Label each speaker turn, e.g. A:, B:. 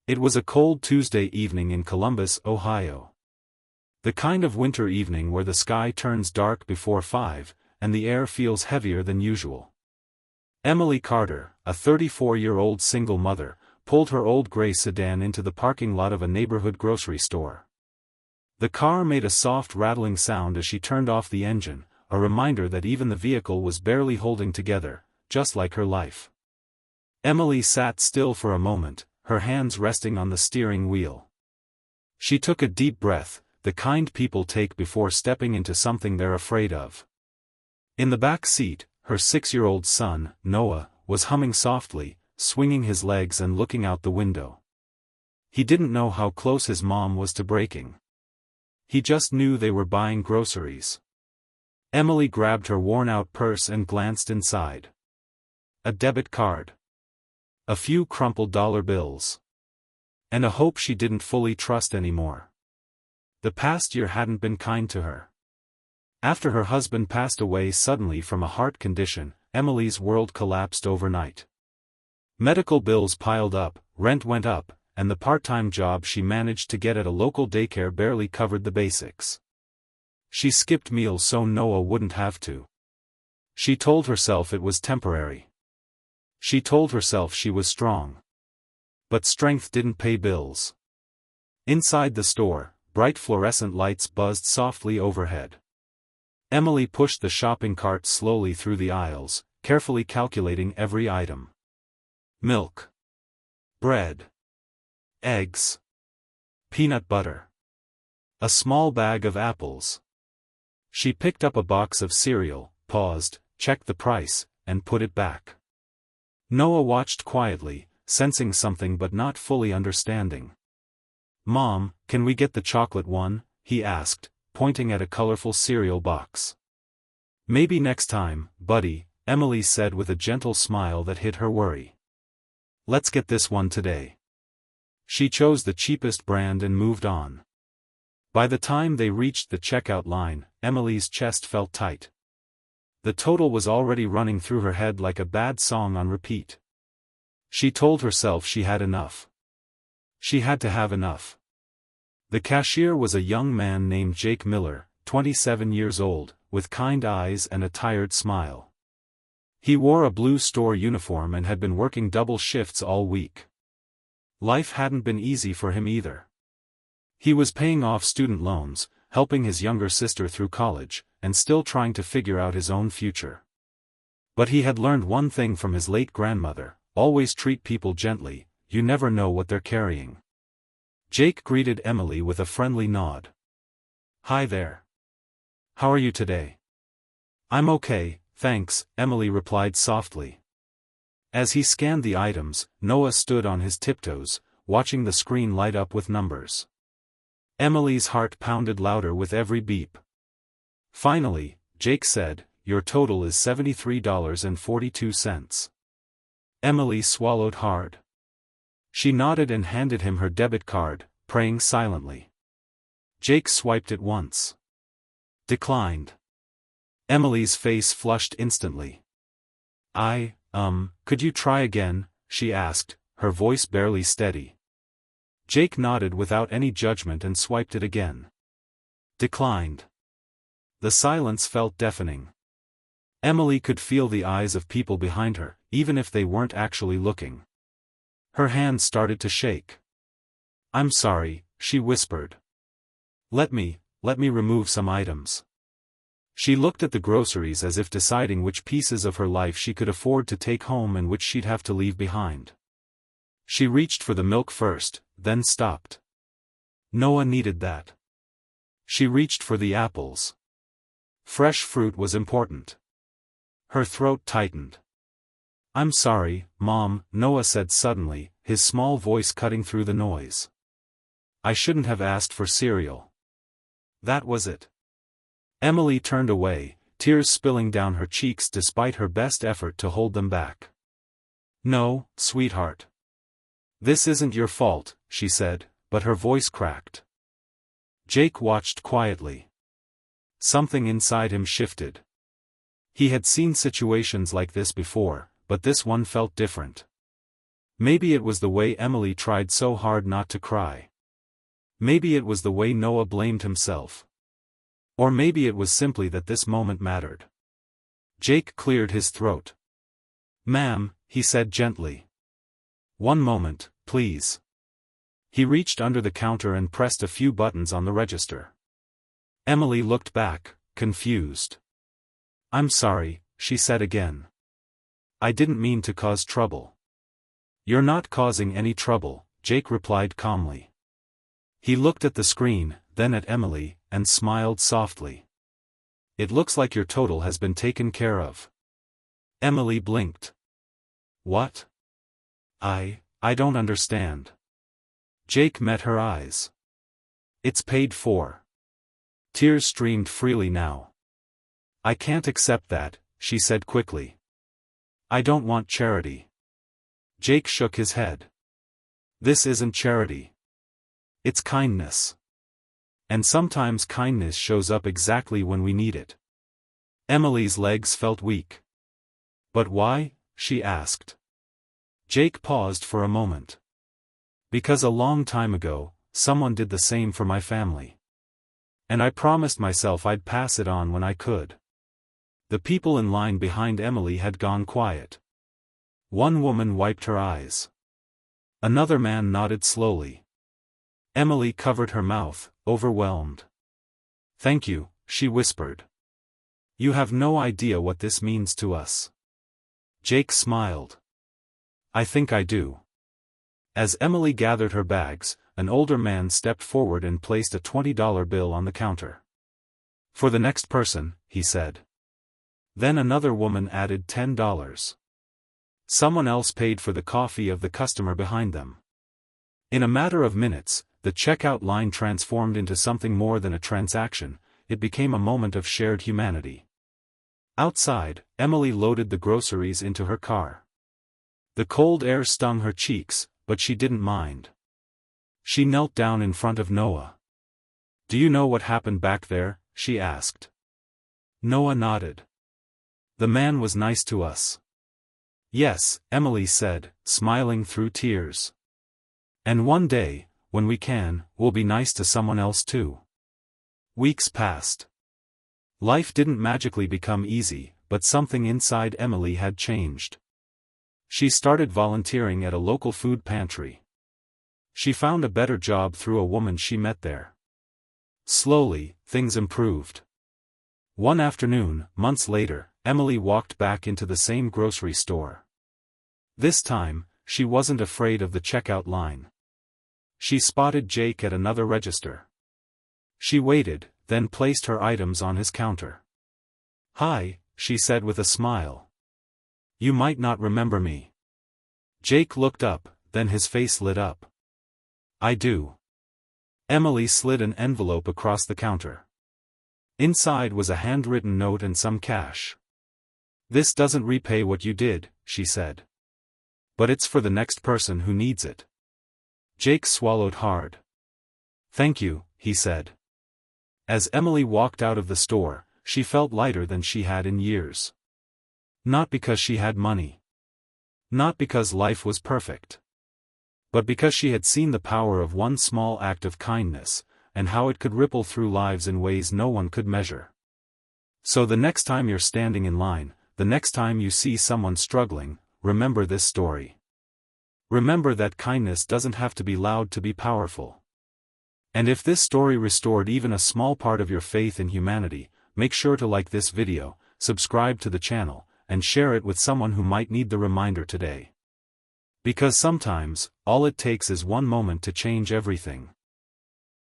A: It was a cold Tuesday evening in Columbus, Ohio. The kind of winter evening where the sky turns dark before 5, and the air feels heavier than usual. Emily Carter, a 34-year-old single mother, pulled her old gray sedan into the parking lot of a neighborhood grocery store. The car made a soft rattling sound as she turned off the engine, a reminder that even the vehicle was barely holding together, just like her life. Emily sat still for a moment, her hands resting on the steering wheel. She took a deep breath, the kind people take before stepping into something they're afraid of. In the back seat, her 6-year-old son, Noah, was humming softly, swinging his legs and looking out the window. He didn't know how close his mom was to breaking. He just knew they were buying groceries. Emily grabbed her worn-out purse and glanced inside. A debit card. A few crumpled dollar bills. And a hope she didn't fully trust anymore. The past year hadn't been kind to her. After her husband passed away suddenly from a heart condition, Emily's world collapsed overnight. Medical bills piled up, rent went up, and the part-time job she managed to get at a local daycare barely covered the basics. She skipped meals so Noah wouldn't have to. She told herself it was temporary. She told herself she was strong. But strength didn't pay bills. Inside the store, bright fluorescent lights buzzed softly overhead. Emily pushed the shopping cart slowly through the aisles, carefully calculating every item. Milk. Bread. Eggs. Peanut butter. A small bag of apples. She picked up a box of cereal, paused, checked the price, and put it back. Noah watched quietly, sensing something but not fully understanding. "Mom, can we get the chocolate one?" he asked, pointing at a colorful cereal box. "Maybe next time, buddy," Emily said with a gentle smile that hid her worry. "Let's get this one today." She chose the cheapest brand and moved on. By the time they reached the checkout line, Emily's chest felt tight. The total was already running through her head like a bad song on repeat. She told herself she had enough. She had to have enough. The cashier was a young man named Jake Miller, 27 years old, with kind eyes and a tired smile. He wore a blue store uniform and had been working double shifts all week. Life hadn't been easy for him either. He was paying off student loans, helping his younger sister through college, and still trying to figure out his own future. But he had learned one thing from his late grandmother: always treat people gently, you never know what they're carrying. Jake greeted Emily with a friendly nod. "Hi there. How are you today?" "I'm okay, thanks," Emily replied softly. As he scanned the items, Noah stood on his tiptoes, watching the screen light up with numbers. Emily's heart pounded louder with every beep. Finally, Jake said, "Your total is $73.42. Emily swallowed hard. She nodded and handed him her debit card, praying silently. Jake swiped it once. Declined. Emily's face flushed instantly. Could you try again?" she asked, her voice barely steady. Jake nodded without any judgment and swiped it again. Declined. The silence felt deafening. Emily could feel the eyes of people behind her, even if they weren't actually looking. Her hands started to shake. "I'm sorry," she whispered. Let me remove some items." She looked at the groceries as if deciding which pieces of her life she could afford to take home and which she'd have to leave behind. She reached for the milk first, then stopped. Noah needed that. She reached for the apples. Fresh fruit was important. Her throat tightened. "I'm sorry, Mom," Noah said suddenly, his small voice cutting through the noise. "I shouldn't have asked for cereal." That was it. Emily turned away, tears spilling down her cheeks despite her best effort to hold them back. "No, sweetheart. This isn't your fault," she said, but her voice cracked. Jake watched quietly. Something inside him shifted. He had seen situations like this before, but this one felt different. Maybe it was the way Emily tried so hard not to cry. Maybe it was the way Noah blamed himself. Or maybe it was simply that this moment mattered. Jake cleared his throat. "Ma'am," he said gently. "One moment, please." He reached under the counter and pressed a few buttons on the register. Emily looked back, confused. "I'm sorry," she said again. "I didn't mean to cause trouble." "You're not causing any trouble," Jake replied calmly. He looked at the screen, then at Emily, and smiled softly. "It looks like your total has been taken care of." Emily blinked. "What? I don't understand." Jake met her eyes. "It's paid for." Tears streamed freely now. "I can't accept that," she said quickly. "I don't want charity." Jake shook his head. "This isn't charity. It's kindness. And sometimes kindness shows up exactly when we need it." Emily's legs felt weak. "But why?" she asked. Jake paused for a moment. "Because a long time ago, someone did the same for my family. And I promised myself I'd pass it on when I could." The people in line behind Emily had gone quiet. One woman wiped her eyes. Another man nodded slowly. Emily covered her mouth, overwhelmed. "Thank you," she whispered. "You have no idea what this means to us." Jake smiled. "I think I do." As Emily gathered her bags, an older man stepped forward and placed a $20 bill on the counter. "For the next person," he said. Then another woman added $10. Someone else paid for the coffee of the customer behind them. In a matter of minutes, the checkout line transformed into something more than a transaction. It became a moment of shared humanity. Outside, Emily loaded the groceries into her car. The cold air stung her cheeks, but she didn't mind. She knelt down in front of Noah. "Do you know what happened back there?" she asked. Noah nodded. "The man was nice to us." "Yes," Emily said, smiling through tears. "And one day, when we can, we'll be nice to someone else too." Weeks passed. Life didn't magically become easy, but something inside Emily had changed. She started volunteering at a local food pantry. She found a better job through a woman she met there. Slowly, things improved. One afternoon, months later, Emily walked back into the same grocery store. This time, she wasn't afraid of the checkout line. She spotted Jake at another register. She waited, then placed her items on his counter. "Hi," she said with a smile. "You might not remember me." Jake looked up, then his face lit up. "I do." Emily slid an envelope across the counter. Inside was a handwritten note and some cash. "This doesn't repay what you did," she said. "But it's for the next person who needs it." Jake swallowed hard. "Thank you," he said. As Emily walked out of the store, she felt lighter than she had in years. Not because she had money. Not because life was perfect. But because she had seen the power of one small act of kindness, and how it could ripple through lives in ways no one could measure. So the next time you're standing in line, the next time you see someone struggling, remember this story. Remember that kindness doesn't have to be loud to be powerful. And if this story restored even a small part of your faith in humanity, make sure to like this video, subscribe to the channel, and share it with someone who might need the reminder today. Because sometimes, all it takes is one moment to change everything.